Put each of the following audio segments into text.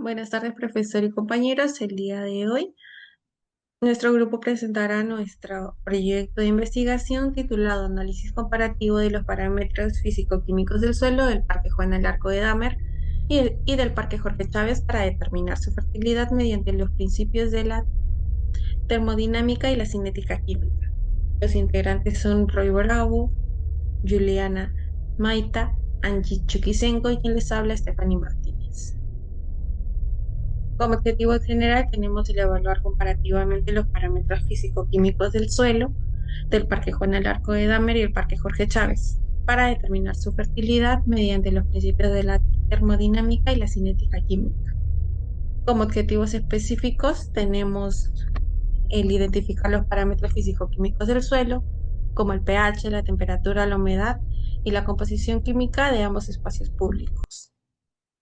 Buenas tardes, profesor y compañeros. El día de hoy, nuestro grupo presentará nuestro proyecto de investigación titulado Análisis comparativo de los parámetros físico-químicos del suelo del Parque Juan del Arco de Damer y del Parque Jorge Chávez para determinar su fertilidad mediante los principios de la termodinámica y la cinética química. Los integrantes son Roy Bravo, Juliana Maita, Angie Chuquisenko y quien les habla, Stephanie Martínez. Como objetivo general tenemos el evaluar comparativamente los parámetros físico-químicos del suelo, del Parque Juan el Arco de Damer y el Parque Jorge Chávez, para determinar su fertilidad mediante los principios de la termodinámica y la cinética química. Como objetivos específicos tenemos el identificar los parámetros físico-químicos del suelo, como el pH, la temperatura, la humedad y la composición química de ambos espacios públicos.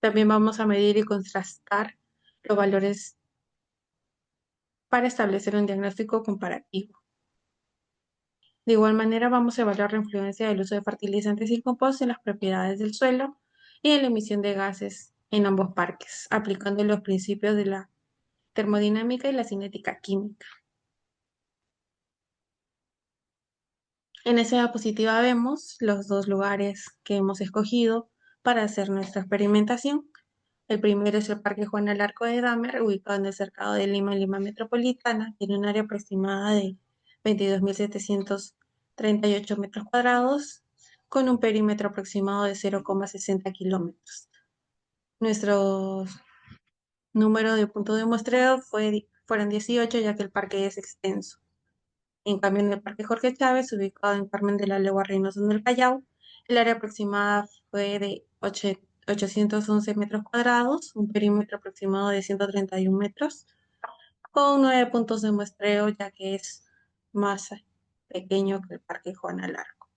También vamos a medir y contrastar los valores para establecer un diagnóstico comparativo. De igual manera, vamos a evaluar la influencia del uso de fertilizantes y compost en las propiedades del suelo y en la emisión de gases en ambos parques, aplicando los principios de la termodinámica y la cinética química. En esa diapositiva vemos los dos lugares que hemos escogido para hacer nuestra experimentación. El primero es el Parque Juan al Arco de Damer, ubicado en el cercado de Lima, Lima Metropolitana. Tiene un área aproximada de 22.738 metros cuadrados, con un perímetro aproximado de 0,60 kilómetros. Nuestro número de puntos de muestreo fueron 18, ya que el parque es extenso. En cambio, en el Parque Jorge Chávez, ubicado en Carmen de la Legua Reynosa en el Callao, el área aproximada fue de 811 metros cuadrados, un perímetro aproximado de 131 metros, con 9 puntos de muestreo, ya que es más pequeño que el Parque Juan Alarco.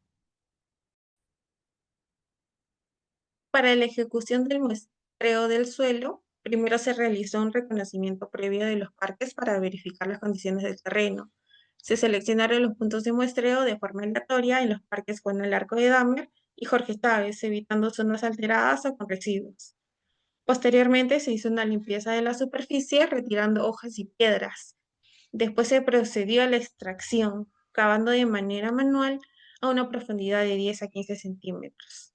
Para la ejecución del muestreo del suelo, primero se realizó un reconocimiento previo de los parques para verificar las condiciones del terreno. Se seleccionaron los puntos de muestreo de forma aleatoria en los parques Juan el Arco de Damer y Jorge Chávez, evitando zonas alteradas o con residuos. Posteriormente se hizo una limpieza de la superficie retirando hojas y piedras. Después se procedió a la extracción, cavando de manera manual a una profundidad de 10 a 15 centímetros.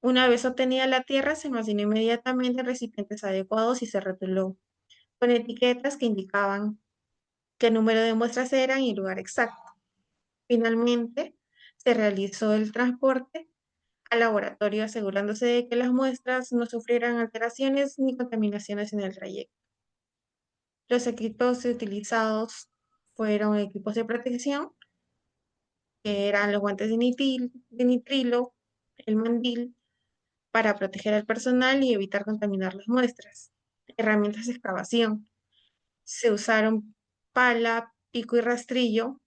Una vez obtenida la tierra, se almacenó inmediatamente en recipientes adecuados y se rotuló con etiquetas que indicaban qué número de muestras eran y el lugar exacto. Finalmente, se realizó el transporte al laboratorio asegurándose de que las muestras no sufrieran alteraciones ni contaminaciones en el trayecto. Los equipos utilizados fueron equipos de protección, que eran los guantes de nitrilo, el mandil, para proteger al personal y evitar contaminar las muestras. Herramientas de excavación. Se usaron pala, pico y rastrillo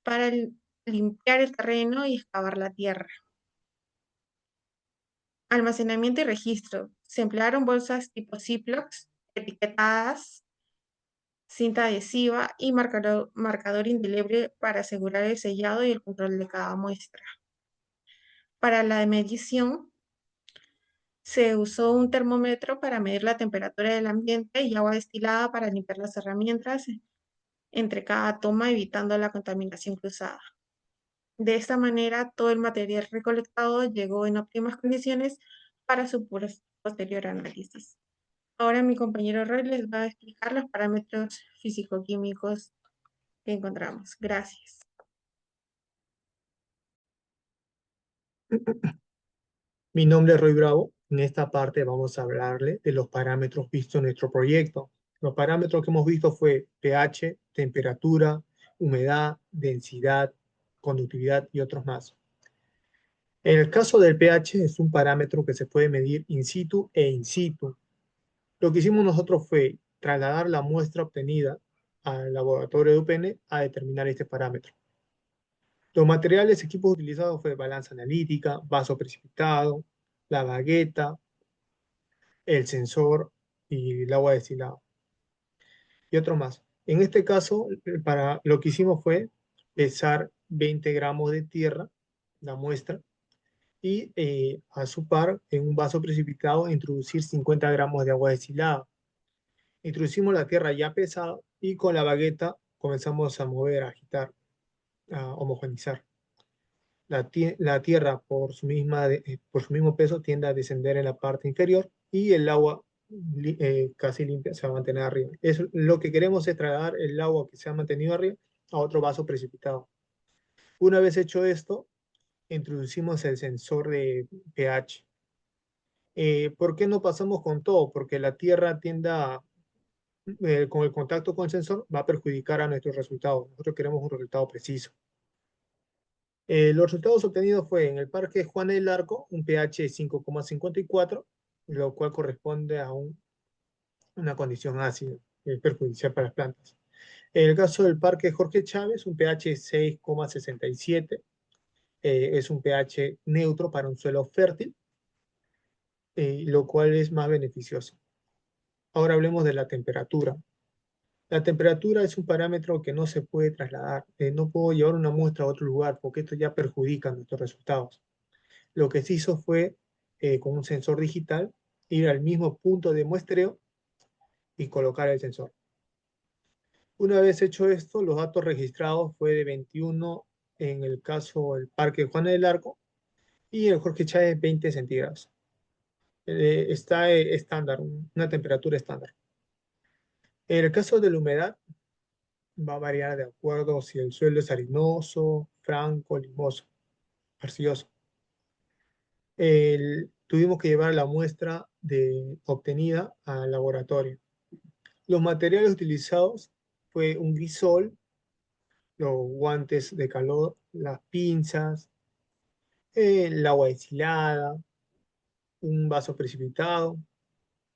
para limpiar el terreno y excavar la tierra. Almacenamiento y registro. Se emplearon bolsas tipo Ziplocs, etiquetadas, cinta adhesiva y marcador indeleble para asegurar el sellado y el control de cada muestra. Para la medición, se usó un termómetro para medir la temperatura del ambiente y agua destilada para limpiar las herramientas entre cada toma, evitando la contaminación cruzada. De esta manera, todo el material recolectado llegó en óptimas condiciones para su posterior análisis. Ahora mi compañero Roy les va a explicar los parámetros físico-químicos que encontramos. Gracias. Mi nombre es Roy Bravo. En esta parte vamos a hablarle de los parámetros vistos en nuestro proyecto. Los parámetros que hemos visto fue pH, temperatura, humedad, densidad, conductividad y otros más. En el caso del pH es un parámetro que se puede medir in situ e in situ. Lo que hicimos nosotros fue trasladar la muestra obtenida al laboratorio de UPN a determinar este parámetro. Los materiales equipos utilizados fue balanza analítica, vaso precipitado, la bagueta, el sensor y el agua destilada y otro más. En este caso, para lo que hicimos fue pesar 20 gramos de tierra, la muestra, y a su par, en un vaso precipitado, introducir 50 gramos de agua destilada. Introducimos la tierra ya pesada y con la bagueta comenzamos a mover, a agitar, a homogeneizar. La tierra por su mismo peso tiende a descender en la parte inferior y el agua casi limpia se va a mantener arriba. Lo que queremos es trasladar el agua que se ha mantenido arriba a otro vaso precipitado. Una vez hecho esto, introducimos el sensor de pH. ¿Por qué no pasamos con todo? Porque la tierra con el contacto con el sensor, va a perjudicar a nuestros resultados. Nosotros queremos un resultado preciso. Los resultados obtenidos fue en el Parque Juan del Arco, un pH 5,54, lo cual corresponde a una condición ácida, perjudicial para las plantas. En el caso del Parque Jorge Chávez, un pH 6,67, es un pH neutro para un suelo fértil, lo cual es más beneficioso. Ahora hablemos de la temperatura. La temperatura es un parámetro que no se puede trasladar. No puedo llevar una muestra a otro lugar porque esto ya perjudica nuestros resultados. Lo que se hizo fue, con un sensor digital, ir al mismo punto de muestreo y colocar el sensor. Una vez hecho esto, los datos registrados fue de 21 en el caso del Parque Juana del Arco y en el Jorge Chávez 20 centígrados. Está estándar, una temperatura estándar. En el caso de la humedad, va a variar de acuerdo si el suelo es arenoso, franco, limoso, arcilloso. Tuvimos que llevar la muestra obtenida al laboratorio. Los materiales utilizados fue un grisol, los guantes de calor, las pinzas, el agua destilada, un vaso precipitado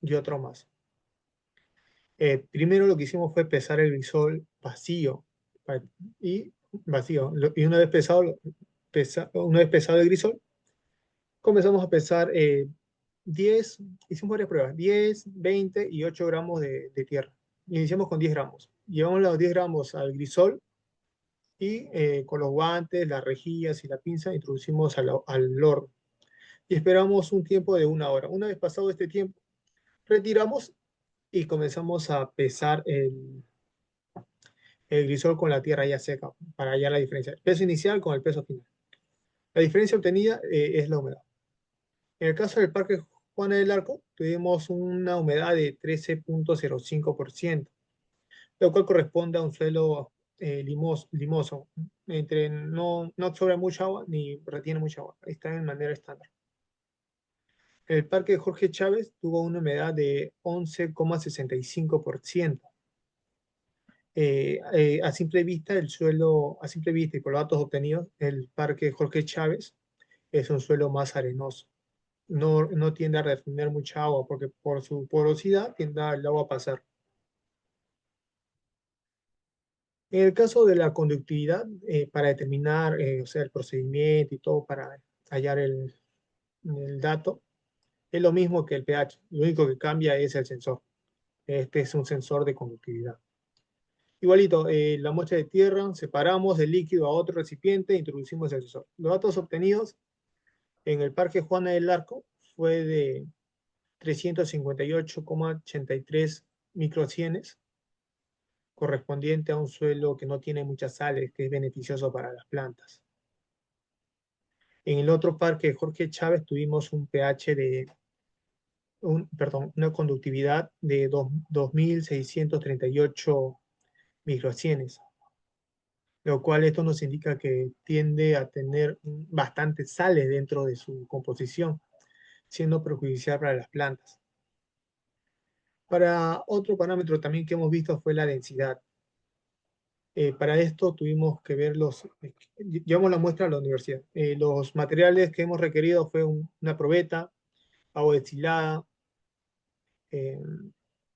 y otro más. Primero lo que hicimos fue pesar el grisol vacío y Y una vez pesado el grisol, comenzamos a pesar 10, hicimos varias pruebas, 10, 20 y 8 gramos de tierra. Iniciamos con 10 gramos. Llevamos los 10 gramos al grisol y con los guantes, las rejillas y la pinza introducimos al horno. Y esperamos un tiempo de 1 hora. Una vez pasado este tiempo, retiramos y comenzamos a pesar el grisol con la tierra ya seca para hallar la diferencia. El peso inicial con el peso final. La diferencia obtenida es la humedad. En el caso del Parque Juana del Arco, tuvimos una humedad de 13,05%, lo cual corresponde a un suelo limoso, no absorbe mucha agua ni retiene mucha agua, está en manera estándar. El Parque Jorge Chávez tuvo una humedad de 11,65%. A simple vista, a simple vista y por los datos obtenidos, el Parque Jorge Chávez es un suelo más arenoso. No tiende a retener mucha agua porque por su porosidad tiende el agua a pasar. En el caso de la conductividad, para determinar o sea, el procedimiento y todo para hallar el dato, es lo mismo que el pH. Lo único que cambia es el sensor. Este es un sensor de conductividad. Igualito, la muestra de tierra, separamos el líquido a otro recipiente e introducimos el sensor. Los datos obtenidos en el Parque Juana del Arco fue de 358,83 microcienes, correspondiente a un suelo que no tiene muchas sales, que es beneficioso para las plantas. En el otro parque, Jorge Chávez, tuvimos un pH una conductividad de 2.638 microcienes, lo cual esto nos indica que tiende a tener bastantes sales dentro de su composición, siendo perjudicial para las plantas. Para otro parámetro también que hemos visto fue la densidad. Para esto tuvimos que ver llevamos la muestra a la universidad. Los materiales que hemos requerido fue una probeta, agua destilada eh,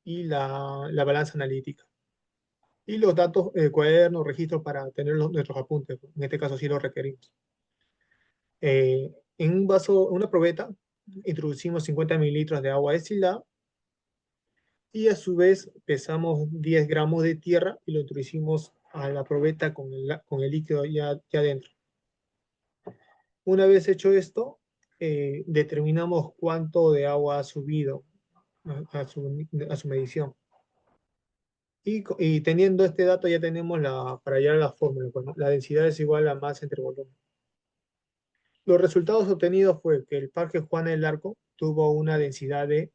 y la balanza analítica. Y los datos, cuadernos, registros para tener nuestros apuntes. En este caso sí los requerimos. En un vaso, una probeta, introducimos 50 mililitros de agua destilada y a su vez pesamos 10 gramos de tierra y lo introducimos a la probeta con el líquido ya dentro. Una vez hecho esto, determinamos cuánto de agua ha subido a su medición. Y teniendo este dato ya tenemos para hallar la fórmula, pues, ¿no? La densidad es igual a masa entre volumen. Los resultados obtenidos fue que el Parque Juana del Arco tuvo una densidad de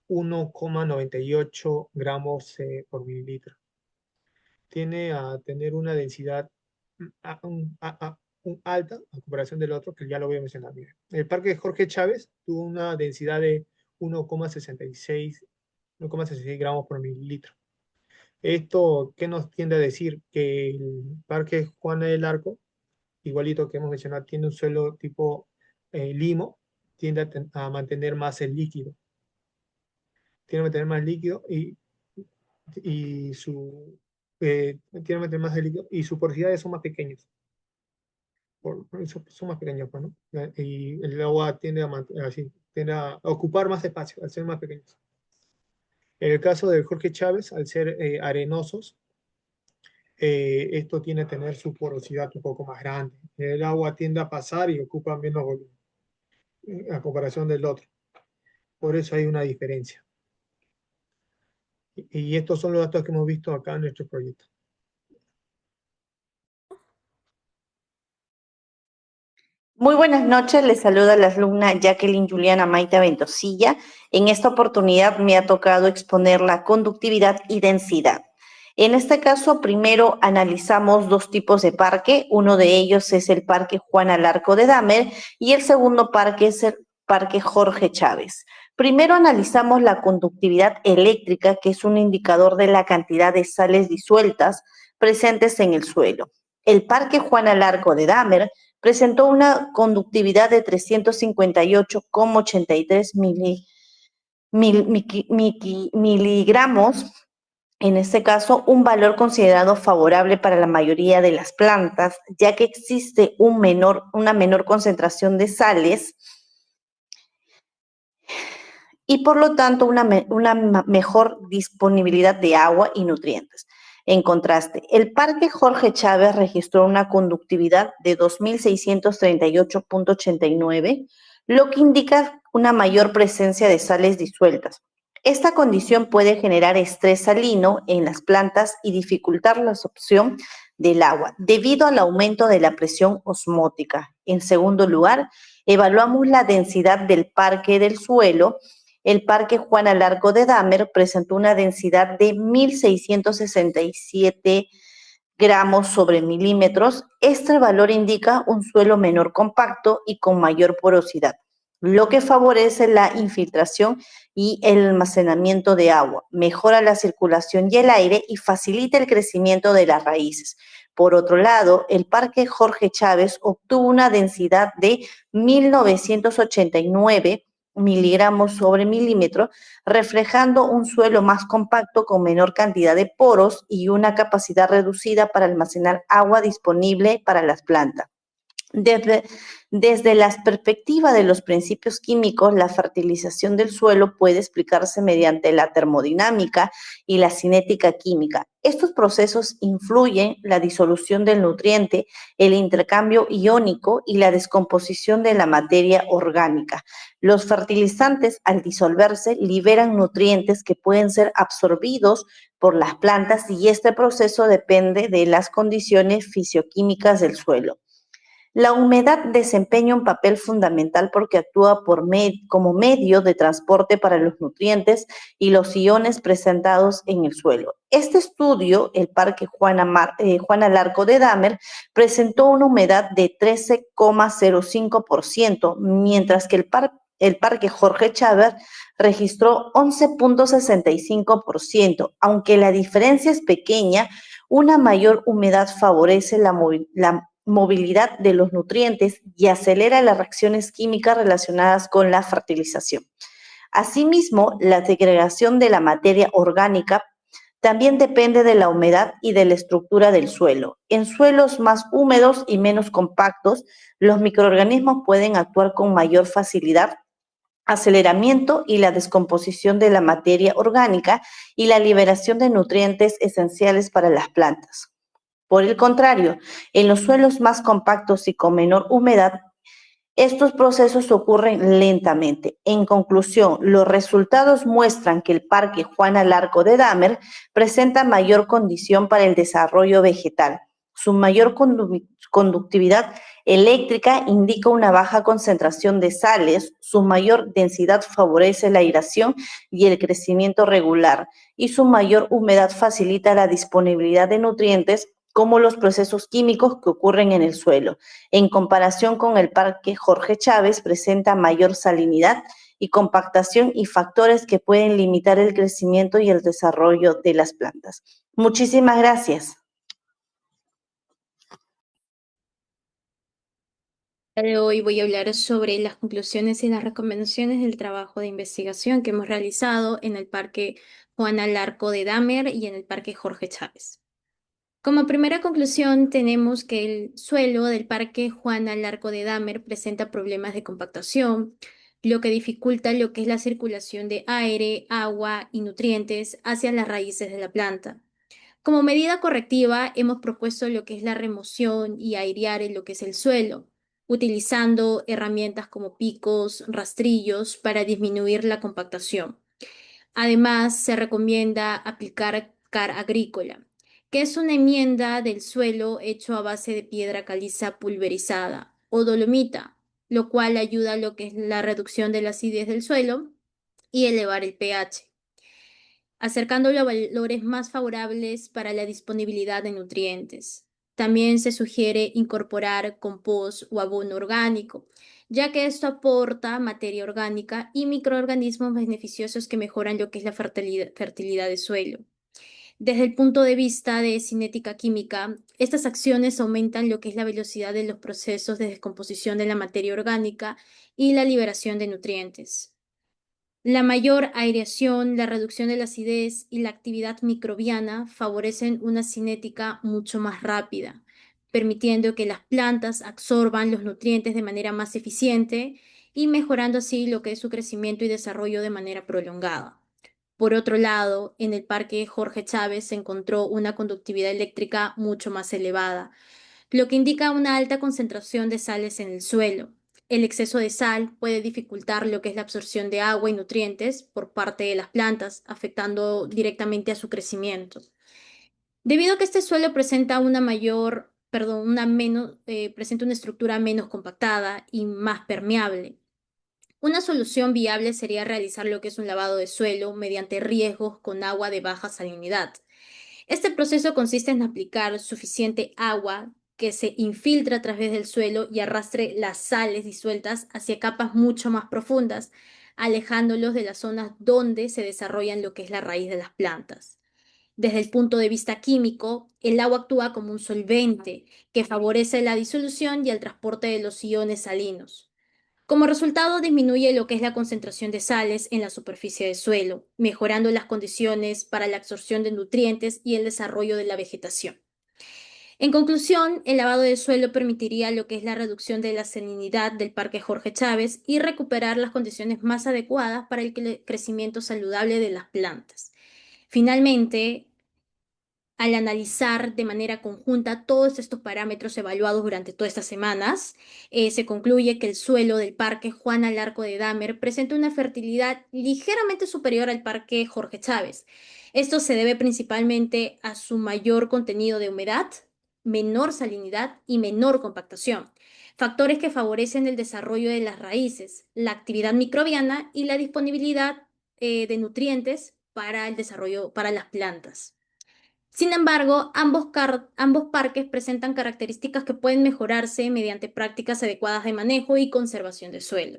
1,98 gramos por mililitro. Tiene a tener una densidad alta a comparación del otro, que ya lo voy a mencionar. Miren. El Parque Jorge Chávez tuvo una densidad de 1,66 gramos por mililitro. Esto, ¿qué nos tiende a decir? Que el Parque Juana del Arco, igualito que hemos mencionado, tiene un suelo tipo limo, tiende a mantener más el líquido. Tiene que mantener más líquido y su tiene que mantener más el líquido y sus porosidades son más pequeñas. Son más pequeños, pues, ¿no? Y el agua tiende a ocupar más espacio al ser más pequeños. En el caso del Jorge Chávez, al ser arenosos, esto tiene a tener su porosidad un poco más grande. El agua tiende a pasar y ocupa menos volumen a comparación del otro. Por eso hay una diferencia. Y estos son los datos que hemos visto acá en nuestro proyecto. Muy buenas noches, les saluda la alumna Jacqueline Juliana Maita Ventosilla. En esta oportunidad me ha tocado exponer la conductividad y densidad. En este caso, primero analizamos dos tipos de parque. Uno de ellos es el Parque Juan Alarco de Damer y el segundo parque es el Parque Jorge Chávez. Primero analizamos la conductividad eléctrica, que es un indicador de la cantidad de sales disueltas presentes en el suelo. El Parque Juan Alarco de Damer presentó una conductividad de 358,83 miligramos, en este caso un valor considerado favorable para la mayoría de las plantas, ya que existe una menor concentración de sales y por lo tanto una mejor disponibilidad de agua y nutrientes. En contraste, el Parque Jorge Chávez registró una conductividad de 2.638,89, lo que indica una mayor presencia de sales disueltas. Esta condición puede generar estrés salino en las plantas y dificultar la absorción del agua debido al aumento de la presión osmótica. En segundo lugar, evaluamos la densidad del parque del suelo. El Parque Juan Alarco de Damer presentó una densidad de 1.667 gramos sobre milímetros. Este valor indica un suelo menor compacto y con mayor porosidad, lo que favorece la infiltración y el almacenamiento de agua, mejora la circulación y el aire y facilita el crecimiento de las raíces. Por otro lado, el Parque Jorge Chávez obtuvo una densidad de 1.989 miligramos sobre milímetro, reflejando un suelo más compacto con menor cantidad de poros y una capacidad reducida para almacenar agua disponible para las plantas. Desde la perspectiva de los principios químicos, la fertilización del suelo puede explicarse mediante la termodinámica y la cinética química. Estos procesos influyen la disolución del nutriente, el intercambio iónico y la descomposición de la materia orgánica. Los fertilizantes, al disolverse, liberan nutrientes que pueden ser absorbidos por las plantas y este proceso depende de las condiciones fisioquímicas del suelo. La humedad desempeña un papel fundamental porque actúa como medio de transporte para los nutrientes y los iones presentados en el suelo. Este estudio, el Parque Juan Alarco de Damer, presentó una humedad de 13,05%, mientras que el Parque Jorge Chávez registró 11,65%. Aunque la diferencia es pequeña, una mayor humedad favorece la movilidad de los nutrientes y acelera las reacciones químicas relacionadas con la fertilización. Asimismo, la segregación de la materia orgánica también depende de la humedad y de la estructura del suelo. En suelos más húmedos y menos compactos, los microorganismos pueden actuar con mayor facilidad, aceleramiento y la descomposición de la materia orgánica y la liberación de nutrientes esenciales para las plantas. Por el contrario, en los suelos más compactos y con menor humedad, Estos procesos ocurren lentamente. En conclusión, los resultados muestran que el Parque Juana Larco de Dahmer presenta mayor condición para el desarrollo vegetal. Su mayor conductividad eléctrica indica una baja concentración de sales, su mayor densidad favorece la aireación y el crecimiento regular, y su mayor humedad facilita la disponibilidad de nutrientes como los procesos químicos que ocurren en el suelo. En comparación con el Parque Jorge Chávez, presenta mayor salinidad y compactación y factores que pueden limitar el crecimiento y el desarrollo de las plantas. Muchísimas gracias. De hoy voy a hablar sobre las conclusiones y las recomendaciones del trabajo de investigación que hemos realizado en el Parque Juana Larco de Dahmer y en el Parque Jorge Chávez. Como primera conclusión, tenemos que el suelo del Parque Juana Larco de Dahmer presenta problemas de compactación, lo que dificulta lo que es la circulación de aire, agua y nutrientes hacia las raíces de la planta. Como medida correctiva, hemos propuesto lo que es la remoción y airear en lo que es el suelo, utilizando herramientas como picos, rastrillos para disminuir la compactación. Además, se recomienda aplicar car agrícola, que es una enmienda del suelo hecho a base de piedra caliza pulverizada o dolomita, lo cual ayuda a lo que es la reducción de la acidez del suelo y elevar el pH, acercándolo a valores más favorables para la disponibilidad de nutrientes. También se sugiere incorporar compost o abono orgánico, ya que esto aporta materia orgánica y microorganismos beneficiosos que mejoran lo que es la fertilidad del suelo. Desde el punto de vista de cinética química, estas acciones aumentan lo que es la velocidad de los procesos de descomposición de la materia orgánica y la liberación de nutrientes. La mayor aireación, la reducción de la acidez y la actividad microbiana favorecen una cinética mucho más rápida, permitiendo que las plantas absorban los nutrientes de manera más eficiente y mejorando así lo que es su crecimiento y desarrollo de manera prolongada. Por otro lado, en el Parque Jorge Chávez se encontró una conductividad eléctrica mucho más elevada, lo que indica una alta concentración de sales en el suelo. El exceso de sal puede dificultar lo que es la absorción de agua y nutrientes por parte de las plantas, afectando directamente a su crecimiento. Debido a que este suelo presenta presenta una estructura menos compactada y más permeable, una solución viable sería realizar lo que es un lavado de suelo mediante riegos con agua de baja salinidad. Este proceso consiste en aplicar suficiente agua que se infiltre a través del suelo y arrastre las sales disueltas hacia capas mucho más profundas, alejándolos de las zonas donde se desarrollan lo que es la raíz de las plantas. Desde el punto de vista químico, el agua actúa como un solvente que favorece la disolución y el transporte de los iones salinos. Como resultado, disminuye lo que es la concentración de sales en la superficie del suelo, mejorando las condiciones para la absorción de nutrientes y el desarrollo de la vegetación. En conclusión, el lavado del suelo permitiría lo que es la reducción de la salinidad del Parque Jorge Chávez y recuperar las condiciones más adecuadas para el crecimiento saludable de las plantas. Finalmente, al analizar de manera conjunta todos estos parámetros evaluados durante todas estas semanas, se concluye que el suelo del Parque Juana Larco de Dahmer presenta una fertilidad ligeramente superior al Parque Jorge Chávez. Esto se debe principalmente a su mayor contenido de humedad, menor salinidad y menor compactación, factores que favorecen el desarrollo de las raíces, la actividad microbiana y la disponibilidad de nutrientes para el desarrollo para las plantas. Sin embargo, ambos parques presentan características que pueden mejorarse mediante prácticas adecuadas de manejo y conservación de suelo.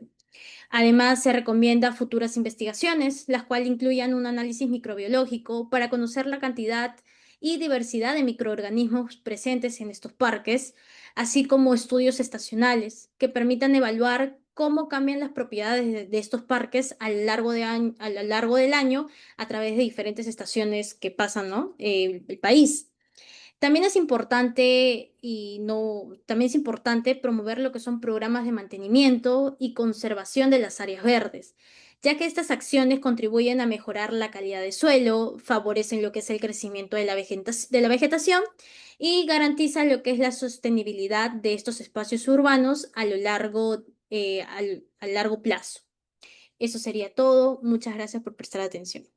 Además, se recomienda futuras investigaciones, las cuales incluyan un análisis microbiológico para conocer la cantidad y diversidad de microorganismos presentes en estos parques, así como estudios estacionales que permitan evaluar cómo cambian las propiedades de estos parques a lo largo del año a través de diferentes estaciones que pasan, ¿no? El país. También es importante también es importante promover lo que son programas de mantenimiento y conservación de las áreas verdes, ya que estas acciones contribuyen a mejorar la calidad del suelo, favorecen lo que es el crecimiento de la vegetación y garantizan lo que es la sostenibilidad de estos espacios urbanos a lo largo a largo plazo. Eso sería todo. Muchas gracias por prestar atención.